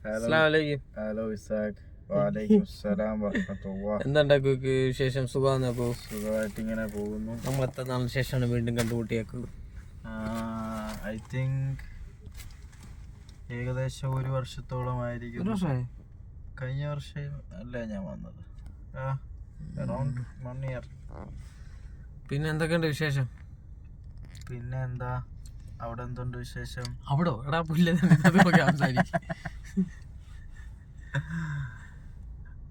Hello Isaac. വലൈക്കും അസ്സലാം വറഹ്മത്തുള്ളാഹി. എന്താ വിശേഷം? സുഖമാണോ? സുഖമായിട്ട് ഇങ്ങനെ പോകുന്നു. നമ്മൾ എത്ര നാളിന് ശേഷമാണ് വീണ്ടും കണ്ടുമുട്ടിയേക്ക്? ഐ തിങ്ക് ഏകദേശം 1 വർഷത്തോളമായിരിക്കും. കഴിഞ്ഞ വർഷം അല്ലേ ഞാൻ വന്നത്? Around 1 year. പിന്നെ എന്തൊക്കെയുണ്ട് വിശേഷം? പിന്നെ എന്താ, അവിടെ എന്തുണ്ട് വിശേഷം? അവിടെ എടാ പുല്ല സംസാരിക്കും.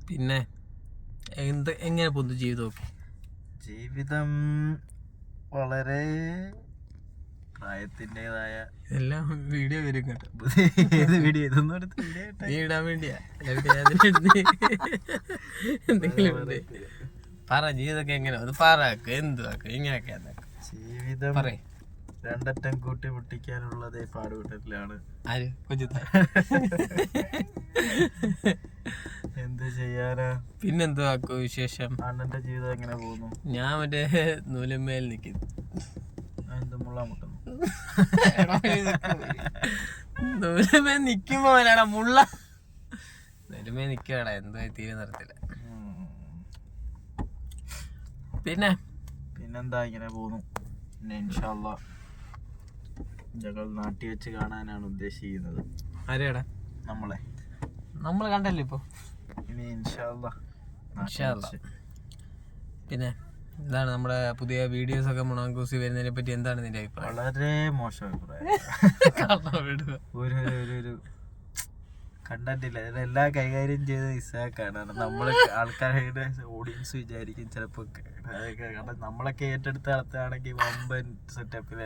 പിന്നെ എങ്ങനെ പോകുന്നു ജീവിതമൊക്കെ? ജീവിതം വളരെ പ്രായത്തിൻ്റെതായ എല്ലാം വീഡിയോ വരും കേട്ടോ. ഏത് വീഡിയോ? ഇതൊന്നും എടുത്ത് വീഡിയോ ഇടാൻ വേണ്ടിയാ. എന്തെങ്കിലും പറ, ജീവിതമൊക്കെ എങ്ങനെ അത് പറക്ക്, എന്തുവാക്ക് ഇങ്ങനെയൊക്കെ ജീവിതം പറയേ. 2 അറ്റം കൂട്ടി മുട്ടിക്കാനുള്ളതേ പാടുപെട്ടിലാണ്. ആര് കൊച്ചുത്ത എന്ത് ചെയ്യാനാ? പിന്നെന്തുവാ വിശേഷം? അണ്ണന്റെ ജീവിതം എങ്ങനെ പോകുന്നു? ഞാൻ മറ്റേ നൂലുമേൽ നിക്കുന്നു. എന്ത് മുള്ള മുട്ടുന്നു? നൂലുമേ നിക്കുമ്പോ വരാടാ മുള്ള. നൂലുമേ നിക്കടാ, എന്തോ തീരെ നിർത്തില്ല. പിന്നെന്താ ഇങ്ങനെ പോകുന്നു. പിന്നെ ഇൻഷാ അല്ലാഹ് ഞങ്ങൾ നാട്ടിൽ വെച്ച് കാണാനാണ് ഉദ്ദേശിക്കുന്നത്. ആരെയാടാ? നമ്മളെ കണ്ടല്ലോ ഇപ്പൊ. ഇനി ഇൻഷാ അല്ലാഹ്. പിന്നെ എന്താണ് നമ്മുടെ പുതിയ വീഡിയോസ് ഒക്കെ മൊണാങ്കോസി വരുന്നതിനെ പറ്റി എന്താണ് നിന്റെ അഭിപ്രായം? വളരെ മോശം അഭിപ്രായം. ഒരു കണ്ടന്റ് ഇല്ല. ഇതെല്ലാം കൈകാര്യം ചെയ്ത് ഇസാക്കാണ്. നമ്മള് ആൾക്കാരുടെ ഓഡിയൻസ് വിചാരിക്കും ചിലപ്പോ, കാരണം നമ്മളൊക്കെ ഏറ്റെടുത്ത് നടത്തുകയാണെങ്കിൽ വമ്പൻ സെറ്റപ്പിൽ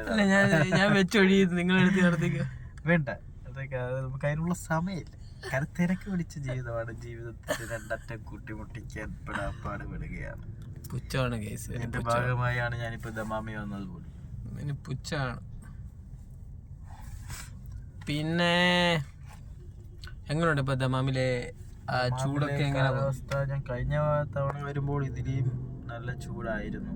ഞാൻ വെച്ചൊഴി നിങ്ങളെടുത്ത് നടത്തിക്കോ. വേണ്ട, അതൊക്കെ നമുക്ക് അതിനുള്ള സമയമില്ല. കാരണം തിരക്ക് പിടിച്ച ജീവിതമാണ്. ജീവിതത്തിൽ 2 അറ്റം കൂട്ടിമുട്ടിക്കാൻ പാടുപെടുകയാണ്. പുച്ഛമാണ് കേസ്. എന്റെ ഭാഗമായാണ് ഞാനിപ്പോ ദമാമി വന്നത് പോലും. പുച്ഛമാണ്. പിന്നെ എങ്ങനെയുണ്ട് ഇപ്പൊ ദമാമിലെ ചൂടൊക്കെ? എങ്ങനെ അവസ്ഥ? ഞാൻ കഴിഞ്ഞ തവണ വരുമ്പോൾ ഇതിലും നല്ല ചൂടായിരുന്നു.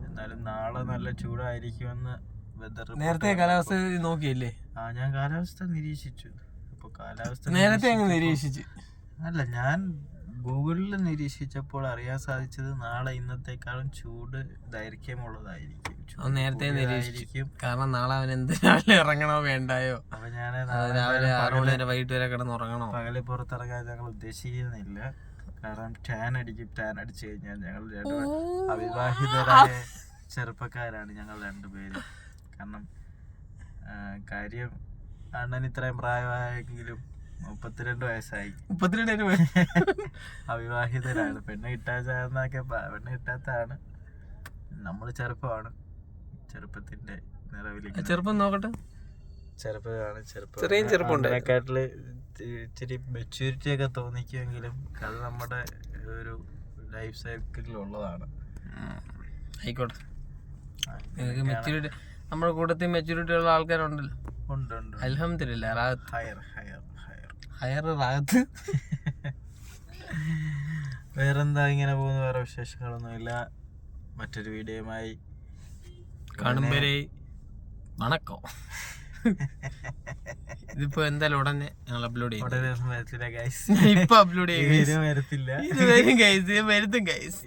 എന്നാലും നാളെ നല്ല ചൂടായിരിക്കുമെന്ന് വെതർ നേരത്തെ കാലാവസ്ഥ നോക്കിയല്ലേ? ഞാൻ കാലാവസ്ഥ നിരീക്ഷിച്ചു. അപ്പൊ കാലാവസ്ഥ നേരത്തെ അങ്ങ് നിരീക്ഷിച്ചു അല്ല, ഞാൻ ഗൂഗിളിൽ നിരീക്ഷിച്ചപ്പോൾ അറിയാൻ സാധിച്ചത് നാളെ ഇന്നത്തെക്കാളും ചൂട് ദൈർഘ്യമുള്ളതായിരിക്കും. നേരത്തെ നിരീക്ഷിക്കും. കാരണം നാളെ അവൻ എന്ത് രാവിലെ ഇറങ്ങണോ വേണ്ടായോ? അപ്പൊ ഞാൻ രാവിലെ 6 മണി വരെ വൈകിട്ട് വരെ കിടന്ന് ഉറങ്ങണോ? പകല് പുറത്തിറങ്ങാൻ ഞങ്ങൾ ഉദ്ദേശിക്കുന്നില്ല. കാരണം ടാൻ അടിച്ചു കഴിഞ്ഞാൽ ഞങ്ങൾ അവിവാഹിതരായ ചെറുപ്പക്കാരാണ് ഞങ്ങൾ 2 പേരും. കാരണം കാര്യം അണ്ണൻ ഇത്രയും പ്രായമായെങ്കിലും 32 വയസ്സായി. 32 അവിവാഹിതരാണ്. പെണ്ണ് കിട്ടാത്തതാണ്. നമ്മള് ചെറുപ്പമാണ്. ചെറുപ്പത്തിന്റെ നിറവിലേക്ക് ചെറുപ്പം നോക്കട്ടെ. ചെറുപ്പക്കാട്ടില് ഇച്ചിരി മെച്യൂരിറ്റി ഒക്കെ തോന്നിക്കുമെങ്കിലും അത് നമ്മുടെ ഒരു ലൈഫ് സൈക്കിളിൽ ഉള്ളതാണ്. ആയിക്കോട്ടെ. മെച്യൂരിറ്റി നമ്മുടെ കൂട്ടത്തിൽ മെച്യൂരിറ്റി ഉള്ള ആൾക്കാരുണ്ടല്ലോ. ഉണ്ട്. അൽഹംദുലില്ലാഹ്. ഹയർ റാഹത്ത്. വേറെന്താ ഇങ്ങനെ പോകുന്നു? വേറെ വിശേഷങ്ങളൊന്നുമില്ല. മറ്റൊരു വീഡിയോയുമായി കാണുമ്പരേ വണക്കം. ഇതിപ്പോ എന്തായാലും ഉടനെ ഞങ്ങൾ അപ്ലോഡ് ചെയ്യും. ഇപ്പൊ അപ്ലോഡ് ചെയ്യും. വീഡിയോ വരത്തില്ല.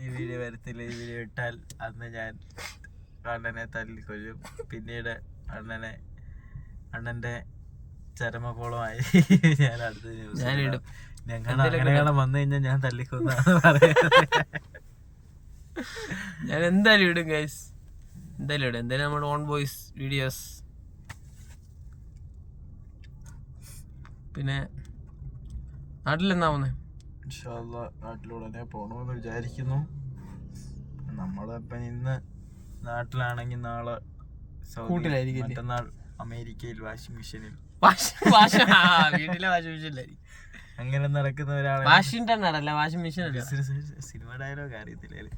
ഈ വീഡിയോ ഇട്ടാൽ അന്ന് ഞാൻ അണ്ണനെ തല്ലിക്കൊല്ലും. പിന്നീട് അണ്ണന്റെ ചരമകോളമായി ഞാൻ അടുത്ത ഞാനിടും. ഞങ്ങൾ വന്നു കഴിഞ്ഞാൽ ഞാൻ തല്ലിക്കൊന്ന ഞാൻ എന്തായാലും ഇടും ഗൈസ്. എന്തായാലും നമ്മുടെ ഓൺ വോയിസ് വീഡിയോസ്. പിന്നെ നാട്ടിലെന്നാ പോകുന്നത്? ഇൻഷാ അല്ലാഹ് നാട്ടിലുടനെ പോകണമെന്ന് വിചാരിക്കുന്നു. നമ്മളിപ്പം ഇന്ന് നാട്ടിലാണെങ്കിൽ നാളെ കൂട്ടിലായിരിക്കും. മറ്റന്നാൾ അമേരിക്കയിൽ വാഷിംഗ് മെഷീനിൽ വീട്ടിലെ വാഷിംഗ് മെഷീനിലായിരിക്കും. അങ്ങനെ നടക്കുന്ന ഒരാളെ വാഷിംഗ്ടൺ അല്ല, വാഷിംഗ് മെഷീൻ അല്ല. സിനിമ ഡയലോഗ് അറിയത്തില്ല.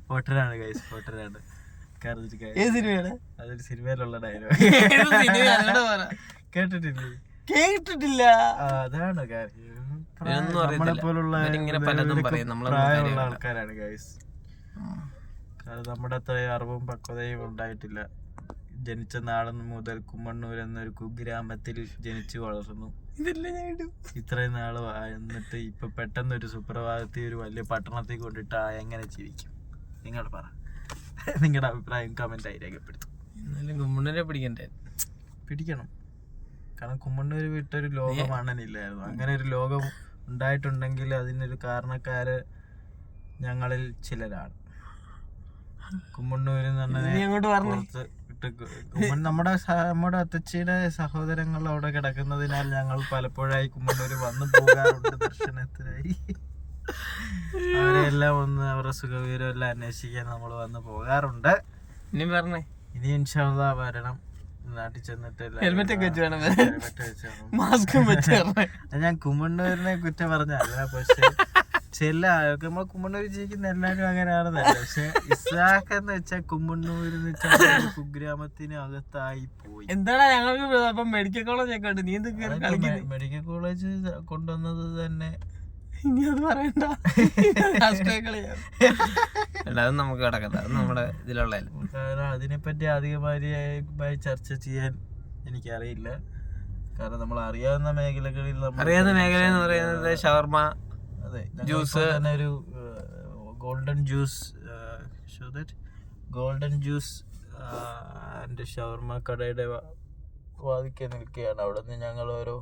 ഫോട്ടറാണ് ഗൈസ്, ഫോട്ടറാണ്. അതൊരു സിനിമയിലുള്ള ഡയലോഗ്. കേട്ടിട്ടില്ല. അതാണ് നമ്മളെ പോലുള്ള പ്രായമുള്ള ആൾക്കാരാണ് ഗൈസ്. നമ്മുടെ അത്രയും അറിവും പക്വതയും ഉണ്ടായിട്ടില്ല. ജനിച്ച നാളെ മുതൽ കുമ്മണ്ണൂർ എന്നൊരു കുഗ്രാമത്തിൽ ജനിച്ചു വളർന്നു. ഇതെല്ലാം ഞാൻ ഇടും. ഇത്രയും നാള് എന്നിട്ട് ഇപ്പൊ പെട്ടെന്ന് ഒരു സുപ്രഭാതത്തിൽ ഒരു വലിയ പട്ടണത്തിൽ കൊണ്ടിട്ട് എങ്ങനെ ജീവിക്കും? നിങ്ങൾ പറ. നിങ്ങളുടെ അഭിപ്രായം കമന്റ് ആയി രേഖപ്പെടുത്തും. എന്നാലും കുമ്മണ്ണൂരെ പിടിക്കണ്ടേ? പിടിക്കണം. കാരണം കുമ്മണ്ണൂര് വിട്ടൊരു ലോകം അണ്ണനില്ലായിരുന്നു. അങ്ങനെ ഒരു ലോകം ഉണ്ടായിട്ടുണ്ടെങ്കിൽ അതിനൊരു കാരണക്കാര് ഞങ്ങളിൽ ചിലരാണ്. കുമ്മണ്ണൂര് നമ്മുടെ അത്തച്ചിയുടെ സഹോദരങ്ങൾ അവിടെ കിടക്കുന്നതിനാൽ ഞങ്ങൾ പലപ്പോഴായി കുമ്മണ്ണൂര് വന്നു പോകാറുണ്ട് ദർശനത്തിനായി. അവരെല്ലാം ഒന്ന് അവരുടെ സുഖവിവരം എല്ലാം അന്വേഷിക്കാൻ നമ്മൾ വന്ന് പോകാറുണ്ട്. ഇനി പറഞ്ഞേ, ഇനി ഇൻഷാ അല്ലാഹ് വരണം. നാട്ടിൽ ചെന്നിട്ട് ഹെൽമെറ്റ് ഒക്കെ വെച്ച് വേണം, മാസ്കും വെച്ച്. ഞാൻ കുമ്മണ്ണൂരിനെ കുറ്റം പറഞ്ഞല്ല, പക്ഷെ ചില നമ്മൾ കുമ്മണ്ണൂര് ജീവിക്കുന്ന എല്ലാരും അങ്ങനെയാണെന്നല്ല. പക്ഷെ ഇസാഖ് എന്ന് വെച്ചാൽ കുമ്മണ്ണൂര് കുഗ്രാമത്തിന് അകത്തായി പോയി. എന്താടാ ഞങ്ങൾക്ക് മെഡിക്കൽ കോളേജ് ഒക്കെ ഉണ്ട്, നീ എന്തൊക്കെ മെഡിക്കൽ കോളേജ് കൊണ്ടുവന്നത് തന്നെ. ഇനി അത് പറയണ്ട, അത് നമുക്ക് കിടക്കണ്ട, അത് നമ്മുടെ ഇതിലുള്ള. കാരണം അതിനെപ്പറ്റി അധികമായി ചർച്ച ചെയ്യാൻ എനിക്കറിയില്ല. കാരണം നമ്മൾ അറിയാവുന്ന മേഖലകളിൽ എന്ന് പറയുന്നത് ഷവർമ, അതെ, ജ്യൂസ് തന്നെ ഒരു ഗോൾഡൻ ജ്യൂസ് ആൻഡ് ഷവർമ കടയുടെ വാതിക്കെ നിൽക്കുകയാണ്. അവിടെ നിന്ന് ഞങ്ങൾ ഓരോ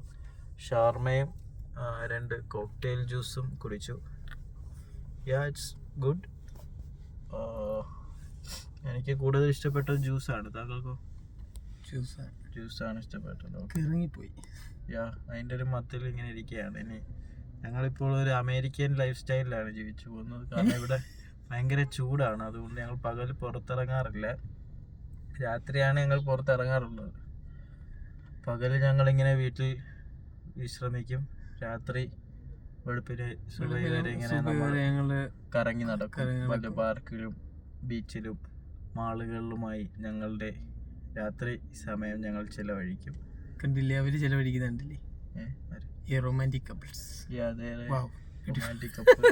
ഷവർമയും 2 കോക്ടെയിൽ ജ്യൂസും കുടിച്ചു. It's good. എനിക്ക് കൂടുതൽ ഇഷ്ടപ്പെട്ടത് ജ്യൂസാണ്. താങ്കൾക്കോ? ജ്യൂസാണ് ഇഷ്ടപ്പെട്ടത്. ഇറങ്ങിപ്പോയി. അതിൻ്റെ ഒരു മത്തിൽ ഇങ്ങനെ ഇരിക്കുകയാണ്. ഇനി ഞങ്ങളിപ്പോൾ ഒരു അമേരിക്കൻ ലൈഫ് സ്റ്റൈലിലാണ് ജീവിച്ചു പോകുന്നത്. കാരണം ഇവിടെ ഭയങ്കര ചൂടാണ്. അതുകൊണ്ട് ഞങ്ങൾ പകൽ പുറത്തിറങ്ങാറില്ല. രാത്രിയാണ് ഞങ്ങൾ പുറത്തിറങ്ങാറുള്ളത്. പകൽ ഞങ്ങളിങ്ങനെ വീട്ടിൽ വിശ്രമിക്കും. രാത്രി വെളുപ്പിന് സുബഹി വരെ ഇങ്ങനെ നമ്മൾ കറങ്ങി നടക്കും. വല്ല പാർക്കിലും ബീച്ചിലും മാളുകളിലുമായി ഞങ്ങളുടെ രാത്രി സമയം ഞങ്ങൾ ചെലവഴിക്കും. കണ്ടില്ലേ അവര് ചെലവഴിക്കുന്നുണ്ടല്ലേ ഈ റൊമാൻറ്റിക് കപ്പിൾസ്. റൊമാൻറ്റിക് കപ്പിൾ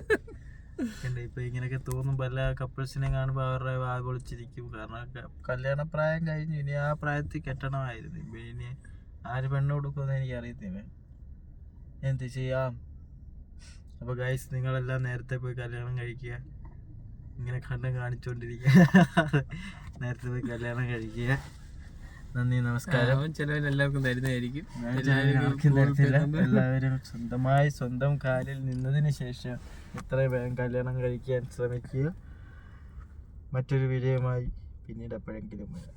ഇപ്പൊ ഇങ്ങനെയൊക്കെ തോന്നും. പല കപ്പിൾസിനെ കാണുമ്പോൾ അവരുടെ വാ പൊളിച്ചിരിക്കും. കാരണം കല്യാണപ്രായം കഴിഞ്ഞു. ഇനി ആ പ്രായത്തിൽ കെട്ടണമായിരുന്നു. ഇനി ആര് പെണ്ണ് കൊടുക്കുമെന്ന് എനിക്ക് അറിയത്തില്ല. എന്ത് ചെയ്യാം? അപ്പോൾ ഗൈസ്, നിങ്ങളെല്ലാം നേരത്തെ പോയി കല്യാണം കഴിക്കുക. ഇങ്ങനെ കണ്ടും കാണിച്ചുകൊണ്ടിരിക്കുക. നേരത്തെ പോയി കല്യാണം കഴിക്കുക. നന്ദി, നമസ്കാരം. ചിലവർ എല്ലാവർക്കും തരുന്നതായിരിക്കും. എല്ലാവരും സ്വന്തം കാലിൽ നിന്നതിന് ശേഷം എത്രയും വേഗം കല്യാണം കഴിക്കാൻ ശ്രമിക്കുക. മറ്റൊരു വീഡിയോയുമായി പിന്നീട് എപ്പോഴെങ്കിലും വരാം.